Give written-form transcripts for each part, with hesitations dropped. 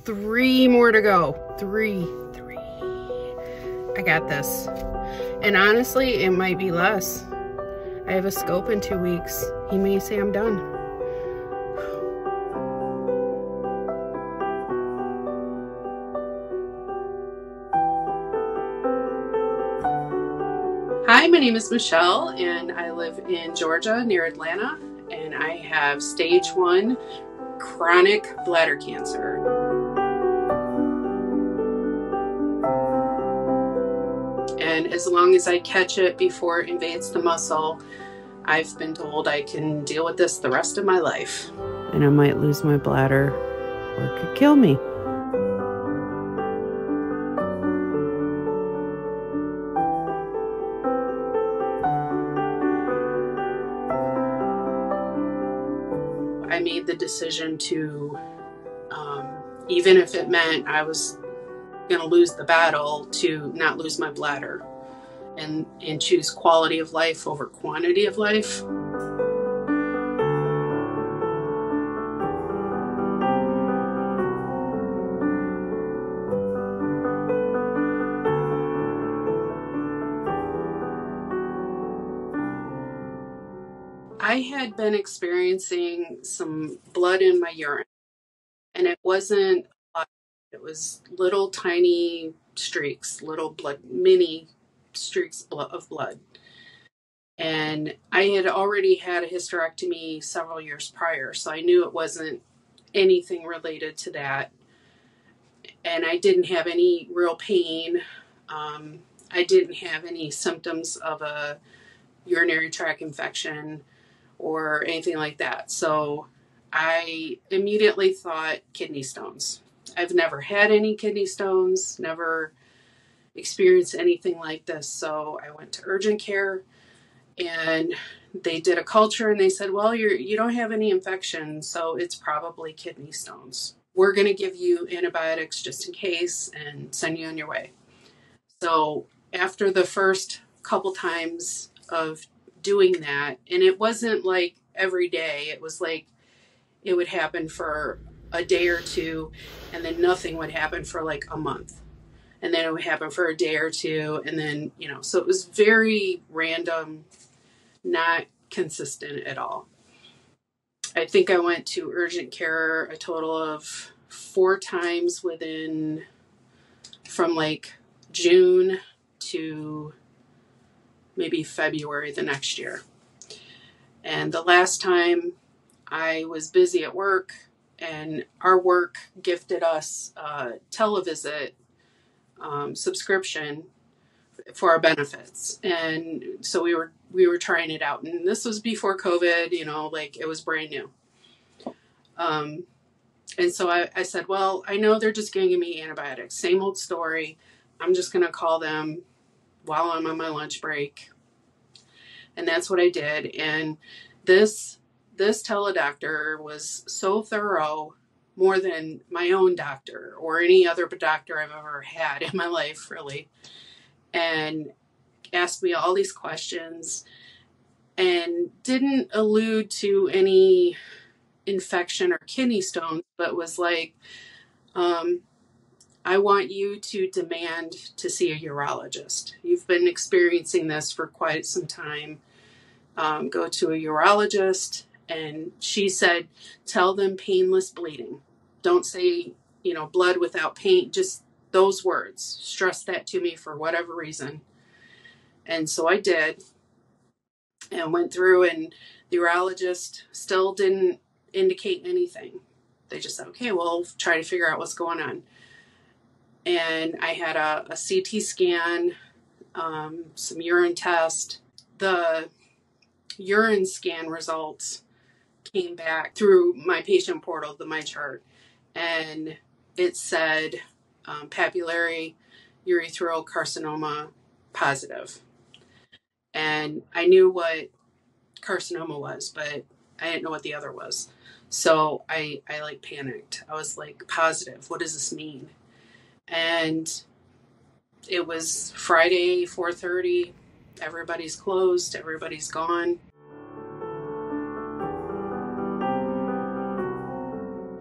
3 more to go. Three. I got this. And honestly, it might be less. I have a scope in 2 weeks. He may say I'm done. Hi, my name is Michelle, and I live in Georgia near Atlanta, and I have stage 1 chronic bladder cancer. And as long as I catch it before it invades the muscle, I've been told I can deal with this the rest of my life. And I might lose my bladder, or it could kill me. I made the decision to, even if it meant I was going to lose the battle, to not lose my bladder and choose quality of life over quantity of life. I had been experiencing some blood in my urine, and it wasn't blood. It was little tiny streaks, little blood, mini streaks of blood. And I had already had a hysterectomy several years prior, so I knew it wasn't anything related to that. And I didn't have any real pain. I didn't have any symptoms of a urinary tract infection or anything like that. So I immediately thought kidney stones. I've never had any kidney stones, never experienced anything like this. So I went to urgent care, and they did a culture, and they said, well, you don't have any infection, so it's probably kidney stones. We're going to give you antibiotics just in case and send you on your way. So after the first couple times of doing that, and it wasn't like every day, it was like it would happen for a day or two, and then nothing would happen for like a month, and then it would happen for a day or two, and then, so it was very random, not consistent at all. I think I went to urgent care a total of 4 times from like June to maybe February the next year. And the last time I was busy at work, and our work gifted us a televisit subscription for our benefits. And so we were trying it out. And this was before COVID, like it was brand new. And so I said, well, I know they're just going to give me antibiotics. Same old story. I'm just going to call them while I'm on my lunch break. And that's what I did. And this teledoctor was so thorough, more than my own doctor or any other doctor I've ever had in my life, really, and asked me all these questions and didn't allude to any infection or kidney stones, but was like, I want you to demand to see a urologist. You've been experiencing this for quite some time. Go to a urologist. And she said, tell them painless bleeding. Don't say, blood without pain, just those words. Stress that to me for whatever reason. And so I did, and went through, and the urologist still didn't indicate anything. They just said, okay, we'll try to figure out what's going on. And I had a CT scan, some urine test. The urine scan results came back through my patient portal, the MyChart, and it said papillary urethral carcinoma positive. And I knew what carcinoma was, but I didn't know what the other was. So I like panicked. I was like, positive, what does this mean? And it was Friday, 4:30. Everybody's closed. Everybody's gone.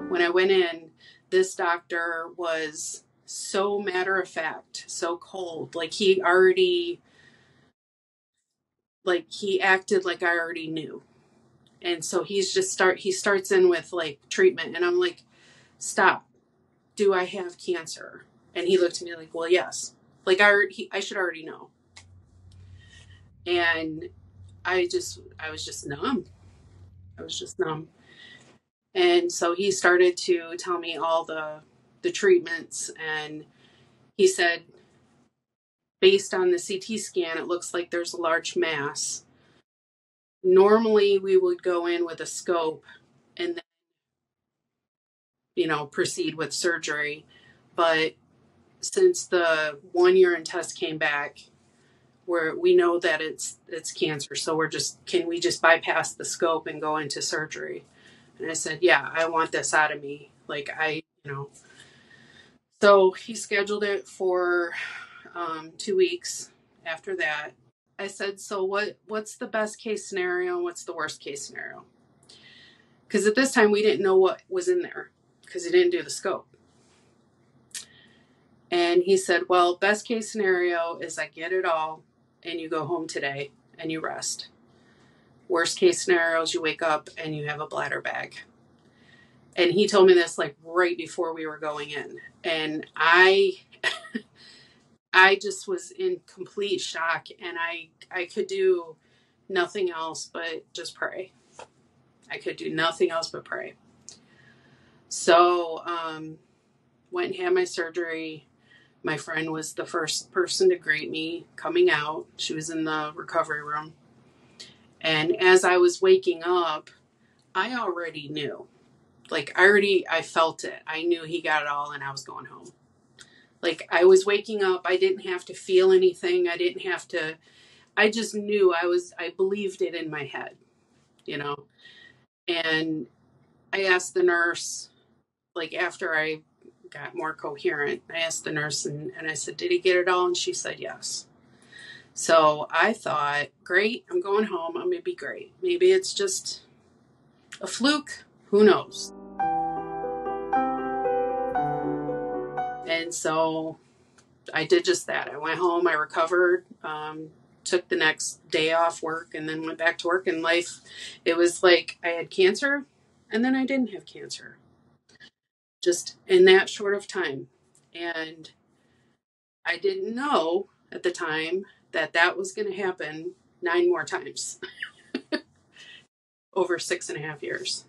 When I went in, this doctor was so matter of fact, so cold. Like he already, like he acted like I already knew. And so he starts in with like treatment, and I'm like, stop. Do I have cancer? And he looked at me like, well, yes. Like I should already know. And I was just numb. I was just numb. And so he started to tell me all the treatments, and he said, based on the CT scan, it looks like there's a large mass. Normally we would go in with a scope and then, proceed with surgery. But since the one urine test came back, where we know that it's cancer, so can we just bypass the scope and go into surgery? And I said, yeah, I want this out of me. Like so he scheduled it for 2 weeks after that. I said, so what's the best case scenario and what's the worst case scenario? Because at this time we didn't know what was in there because he didn't do the scope. And he said, well, best case scenario is I get it all and you go home today and you rest. Worst case scenario is you wake up and you have a bladder bag. And he told me this like right before we were going in. And I just was in complete shock, and I could do nothing else but just pray. I could do nothing else but pray. So went and had my surgery. My friend was the first person to greet me coming out. She was in the recovery room. And as I was waking up, I already knew. Like I felt it. I knew he got it all and I was going home. Like I was waking up. I didn't have to feel anything. I just knew I believed it in my head, And I asked the nurse, like after I got more coherent, I asked the nurse and I said, did he get it all? And she said, yes. So I thought, great, I'm going home. I'm going to be great. Maybe it's just a fluke. Who knows? And so I did just that. I went home, I recovered, took the next day off work, and then went back to work. And life, it was like I had cancer, and then I didn't have cancer. Just in that short of time. And I didn't know at the time that was going to happen 9 more times over 6.5 years.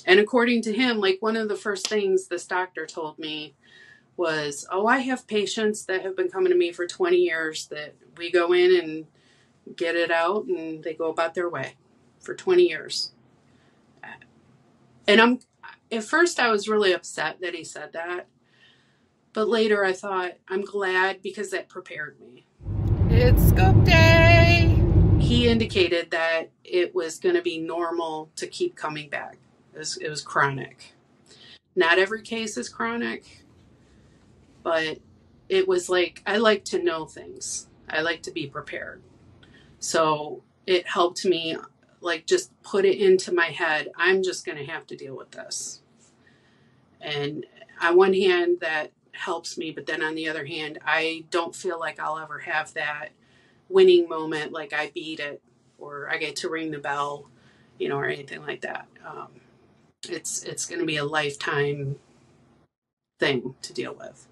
And according to him, like one of the first things this doctor told me was, I have patients that have been coming to me for 20 years that we go in and get it out and they go about their way for 20 years. And at first I was really upset that he said that. But later I thought, I'm glad because that prepared me. It's scope day. He indicated that it was going to be normal to keep coming back. It was chronic. Not every case is chronic, but it was like, I like to know things. I like to be prepared. So it helped me like just put it into my head. I'm just going to have to deal with this. And on one hand, that helps me. But then on the other hand, I don't feel like I'll ever have that winning moment. Like I beat it or I get to ring the bell, or anything like that. It's going to be a lifetime thing to deal with.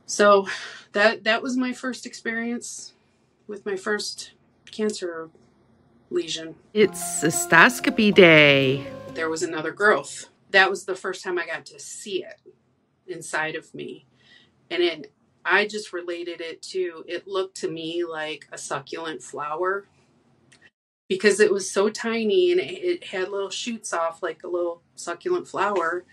So that was my first experience with my first cancer lesion. It's cystoscopy day. There was another growth. That was the first time I got to see it inside of me. And I just related it looked to me like a succulent flower because it was so tiny and it had little shoots off like a little succulent flower.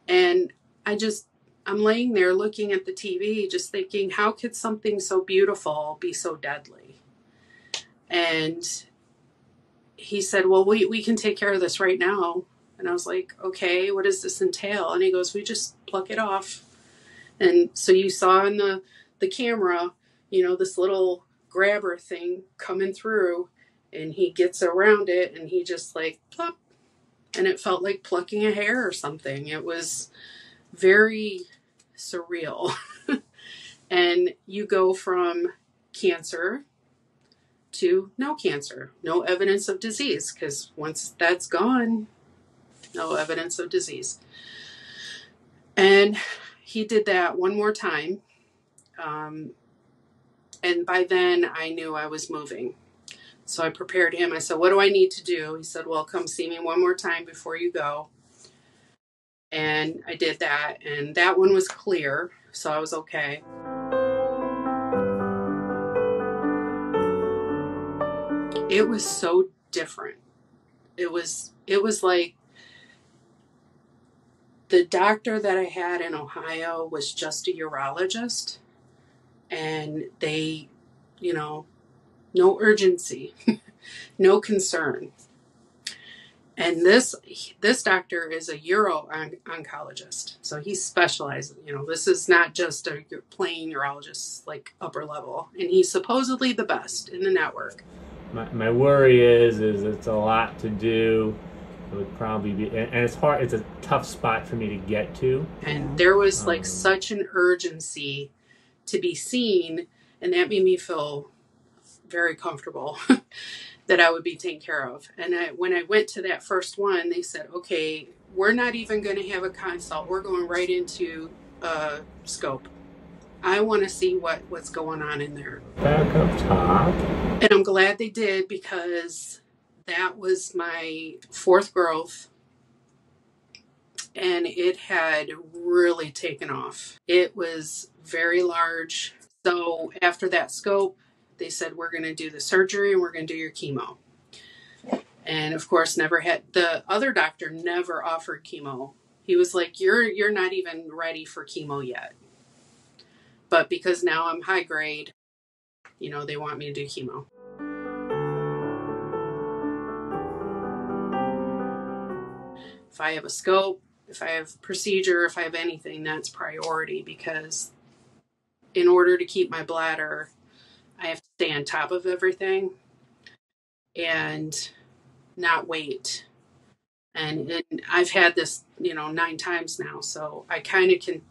And I'm laying there looking at the TV, just thinking, how could something so beautiful be so deadly? And he said, well, we can take care of this right now. And I was like, okay, what does this entail? And he goes, we just pluck it off. And so you saw in the camera, this little grabber thing coming through, and he gets around it and he just like, plop, and it felt like plucking a hair or something. It was very surreal. And you go from cancer to no cancer, no evidence of disease, because once that's gone, no evidence of disease. And he did that one more time. And by then I knew I was moving. So I prepared him. I said, what do I need to do? He said, well, come see me one more time before you go. And I did that. And that one was clear. So I was okay. It was so different. It was like the doctor that I had in Ohio was just a urologist, and they, no urgency, no concern. And this doctor is a oncologist, so he specializes. This is not just a plain urologist, like upper level, and he's supposedly the best in the network. My worry is it's a lot to do. It would probably be, and it's hard. It's a tough spot for me to get to. And there was like such an urgency to be seen, and that made me feel very comfortable that I would be taken care of. And when I went to that first one, they said, okay, we're not even going to have a consult. We're going right into scope. I want to see what's going on in there. Back up top. And I'm glad they did, because that was my fourth growth, and it had really taken off. It was very large. So after that scope, they said, we're going to do the surgery and we're going to do your chemo. And of course, the other doctor never offered chemo. He was like, you're not even ready for chemo yet. But because now I'm high grade, they want me to do chemo. If I have a scope, if I have procedure, if I have anything, that's priority, because in order to keep my bladder, I have to stay on top of everything and not wait. And I've had this, 9 times now, so I kind of can.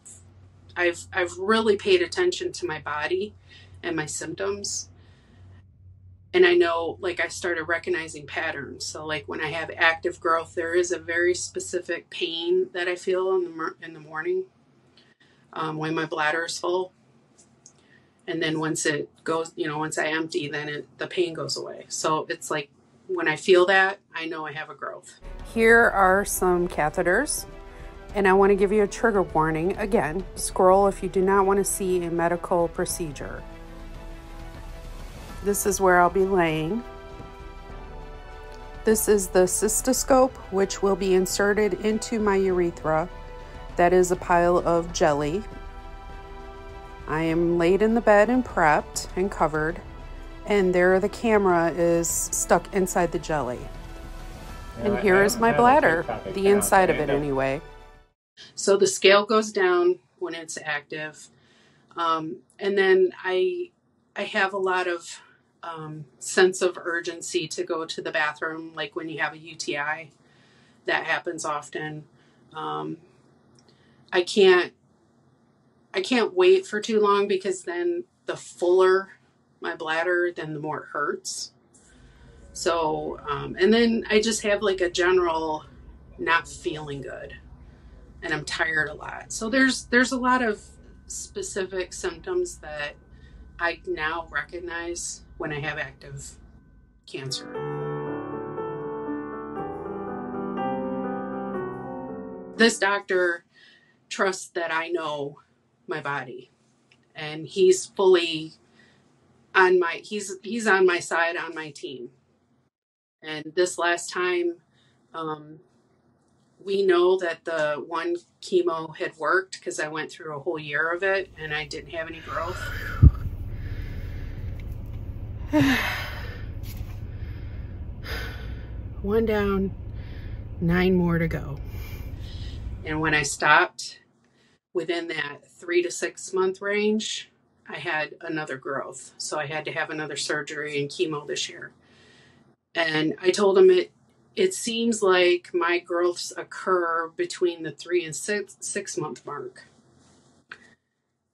I've really paid attention to my body and my symptoms. And I know, like, I started recognizing patterns. So, like, when I have active growth, there is a very specific pain that I feel in the morning when my bladder is full. And then once it goes, once I empty, then the pain goes away. So it's like when I feel that, I know I have a growth. Here are some catheters. And I want to give you a trigger warning. Again, scroll if you do not want to see a medical procedure. This is where I'll be laying. This is the cystoscope, which will be inserted into my urethra. That is a pile of jelly. I am laid in the bed and prepped and covered. And there the camera is stuck inside the jelly. And here is my bladder, the inside of it anyway. So the scale goes down when it's active. And then I have a lot of sense of urgency to go to the bathroom, like when you have a UTI. That happens often. I can't wait for too long, because then the fuller my bladder, then the more it hurts. So, and then I just have like a general not feeling good. And I'm tired a lot. So there's a lot of specific symptoms that I now recognize when I have active cancer. This doctor trusts that I know my body, and he's fully on he's on my side, on my team. And this last time, we know that the one chemo had worked, because I went through a whole year of it and I didn't have any growth. One down, 9 more to go. And when I stopped, within that 3 to 6 month range, I had another growth. So I had to have another surgery and chemo this year. And I told him it seems like my growths occur between the 3 and 6 month mark.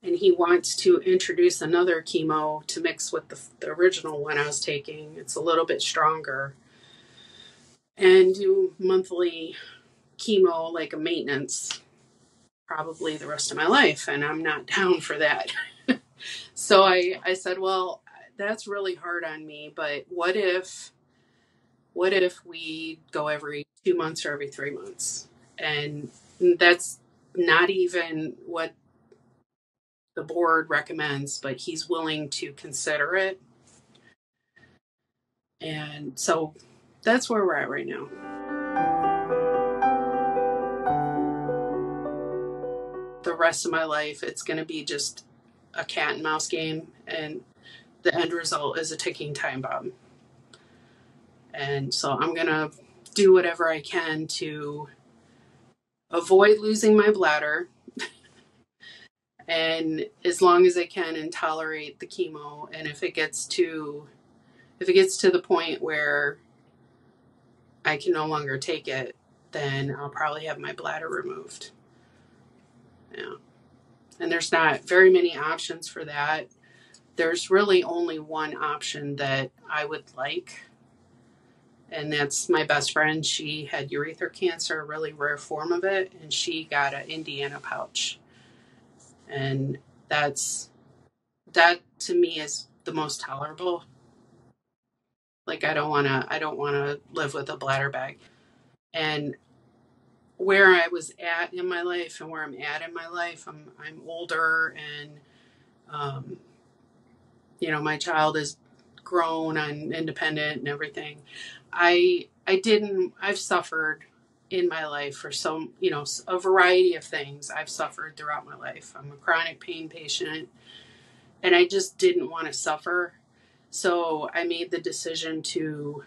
And he wants to introduce another chemo to mix with the original one I was taking. It's a little bit stronger. And do monthly chemo, like a maintenance, probably the rest of my life. And I'm not down for that. So I said, well, that's really hard on me. But what if we go every 2 months or every 3 months? And that's not even what the board recommends, but he's willing to consider it. And so that's where we're at right now. The rest of my life, it's going to be just a cat and mouse game, and the end result is a ticking time bomb. And so I'm going to do whatever I can to avoid losing my bladder, and as long as I can, and tolerate the chemo. And if it gets to the point where I can no longer take it, then I'll probably have my bladder removed. Yeah. And there's not very many options for that. There's really only one option that I would like, and that's my best friend. She had urethral cancer, a really rare form of it, and she got an Indiana pouch. And that to me is the most tolerable. Like, I don't want to live with a bladder bag. And where I was at in my life and where I'm at in my life, I'm older, and my child is grown and independent and everything. I've suffered in my life for a variety of things. I've suffered throughout my life. I'm a chronic pain patient, and I just didn't want to suffer. So I made the decision to,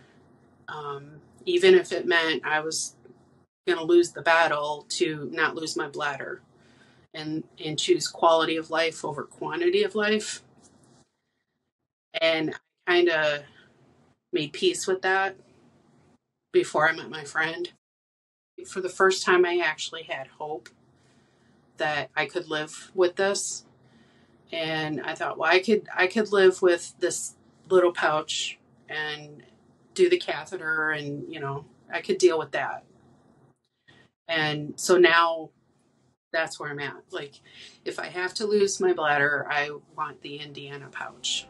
even if it meant I was going to lose the battle, to not lose my bladder, and choose quality of life over quantity of life. And I kind of made peace with that before I met my friend. For the first time, I actually had hope that I could live with this. And I thought, well, I could live with this little pouch and do the catheter, and I could deal with that. And so now that's where I'm at. Like, if I have to lose my bladder, I want the Indiana pouch.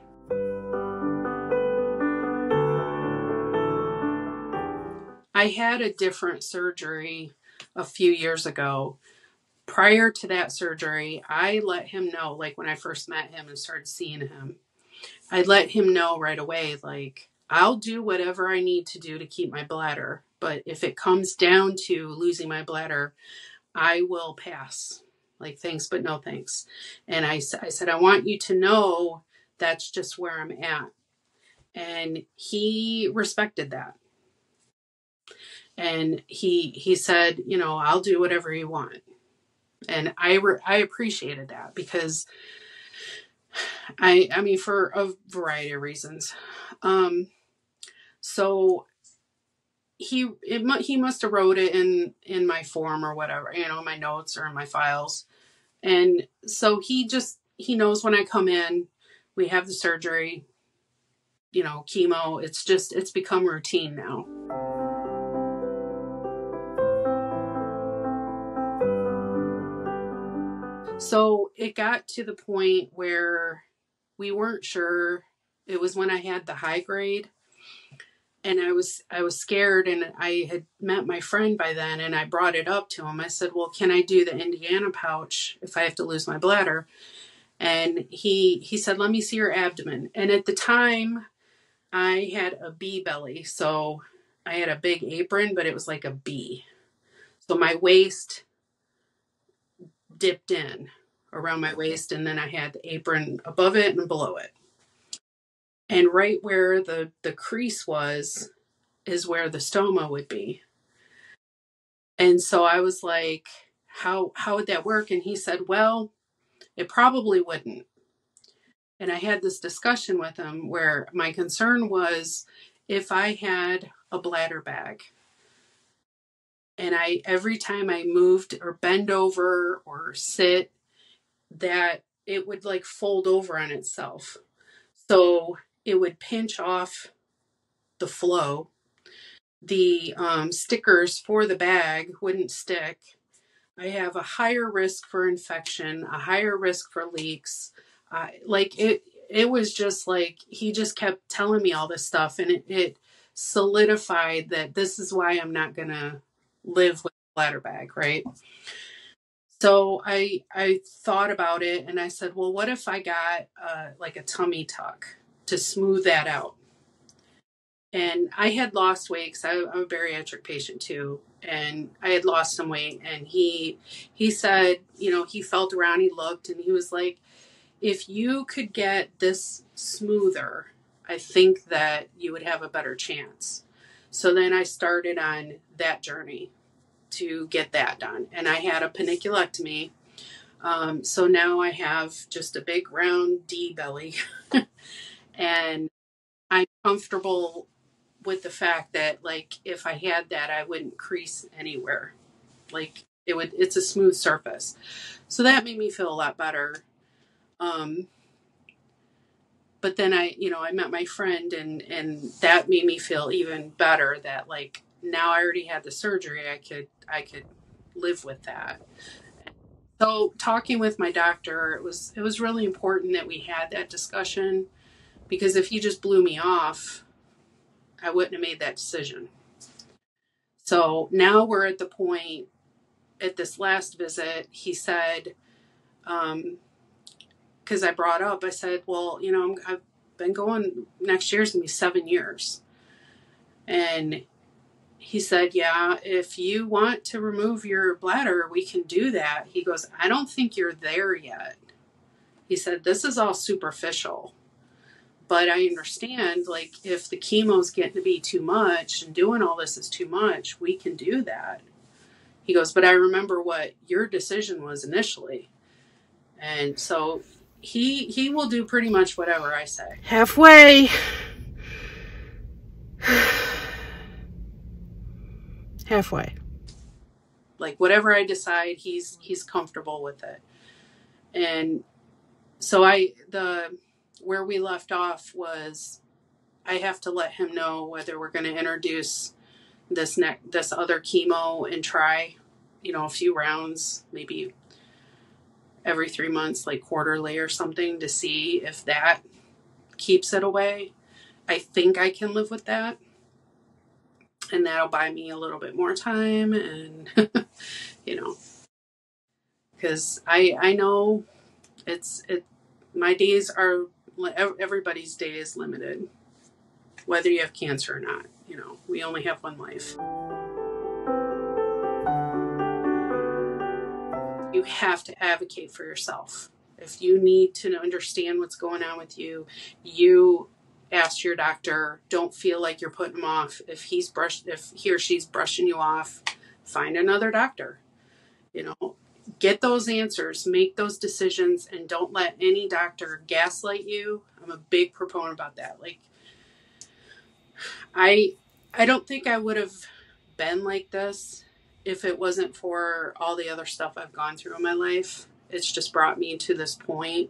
I had a different surgery a few years ago. Prior to that surgery, I let him know, like when I first met him and started seeing him, I let him know right away, like, I'll do whatever I need to do to keep my bladder. But if it comes down to losing my bladder, I will pass. Like, thanks, but no thanks. And I said, I want you to know that's just where I'm at. And he respected that. And he said, I'll do whatever you want. And I appreciated that, because I mean, for a variety of reasons. So he must have wrote it in my form or whatever, my notes or in my files. And so he knows when I come in, we have the surgery, chemo. It's become routine now. So it got to the point where we weren't sure. It was when I had the high grade, and I was scared, and I had met my friend by then, and I brought it up to him. I said, well, can I do the Indiana pouch if I have to lose my bladder? And he said, let me see your abdomen. And at the time, I had a B belly. So I had a big apron, but it was like a B. So my waist dipped in around my waist, and then I had the apron above it and below it. And right where the crease was is where the stoma would be. And so I was like, how would that work? And he said, well, it probably wouldn't. And I had this discussion with him where my concern was, if I had a bladder bag, And every time I moved or bend over or sit, that it would like fold over on itself. So it would pinch off the flow. The stickers for the bag wouldn't stick. I have a higher risk for infection, a higher risk for leaks. Like it was just like he just kept telling me all this stuff, and it solidified that this is why I'm not gonna live with a bladder bag, right? So I thought about it, and I said, well, what if I got like a tummy tuck to smooth that out? And I had lost weight because I'm a bariatric patient too, and I had lost some weight. And he said, you know, he felt around, he looked, and he was like, if you could get this smoother, I think that you would have a better chance. So then I started on that journey to get that done, and I had a paniculectomy. So now I have just a big round D belly, and I'm comfortable with the fact that like if I had that, I wouldn't crease anywhere. Like it's a smooth surface. So that made me feel a lot better. But then I met my friend, and that made me feel even better that like now I already had the surgery, I could live with that. So talking with my doctor, it was really important that we had that discussion, because if he just blew me off, I wouldn't have made that decision. So now we're at the point, at this last visit, he said, because I brought up, I said, well, you know, I've been going, next year's going to be 7 years. And he said, yeah, if you want to remove your bladder, we can do that. He goes, I don't think you're there yet. He said, this is all superficial. But I understand, like, if the chemo's getting to be too much and doing all this is too much, we can do that. He goes, but I remember what your decision was initially. And so he will do pretty much whatever I say. Halfway. Halfway. Like whatever I decide, he's comfortable with it. And so where we left off was I have to let him know whether we're going to introduce this other chemo and try, you know, a few rounds, maybe every 3 months, like quarterly or something, to see if that keeps it away. I think I can live with that, and that'll buy me a little bit more time, and you know, because I know my days are, everybody's day is limited, whether you have cancer or not. You know, we only have one life. You have to advocate for yourself. If you need to understand what's going on with you, you ask your doctor. Don't feel like you're putting him off. If he or she's brushing you off, find another doctor. You know, get those answers, make those decisions, and don't let any doctor gaslight you. I'm a big proponent about that. Like, I don't think I would have been like this if it wasn't for all the other stuff I've gone through in my life. It's just brought me to this point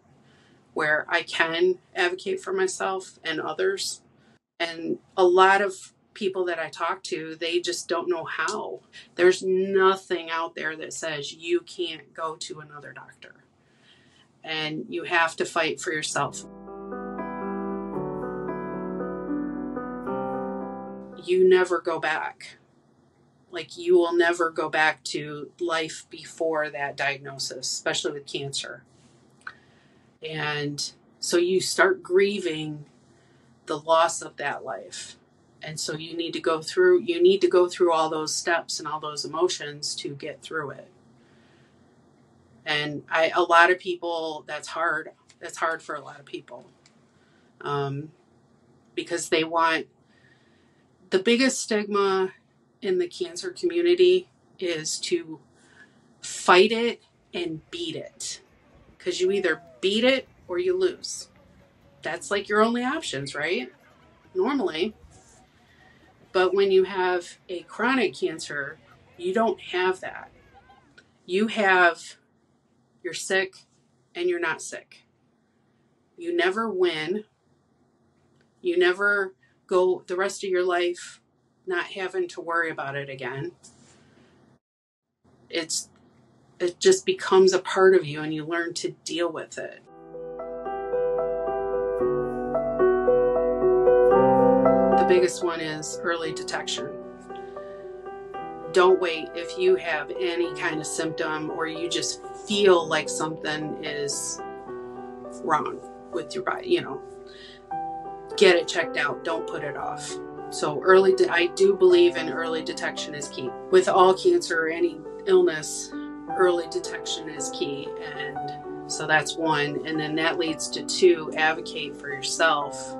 where I can advocate for myself and others. And a lot of people that I talk to, they just don't know how. There's nothing out there that says you can't go to another doctor. And you have to fight for yourself. You never go back. Like, you will never go back to life before that diagnosis, especially with cancer. And so you start grieving the loss of that life. And so you need to go through all those steps and all those emotions to get through it. And a lot of people, that's hard. That's hard for a lot of people. Because they want, the biggest stigma in the cancer community is to fight it and beat it. Because you either beat it or you lose. That's like your only options, right? Normally. But when you have a chronic cancer, You don't have that. You have, you're sick and you're not sick. You never win. You never go the rest of your life not having to worry about it again. It just becomes a part of you, and you learn to deal with it. The biggest one is early detection. Don't wait if you have any kind of symptom or you just feel like something is wrong with your body, get it checked out. Don't put it off. So I do believe in early detection is key. With all cancer or any illness, early detection is key. And so that's one. And then that leads to two, advocate for yourself.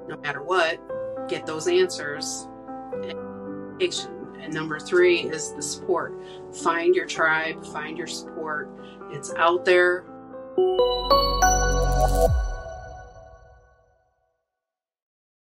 No matter what, get those answers. And number three is the support. Find your tribe, find your support. It's out there.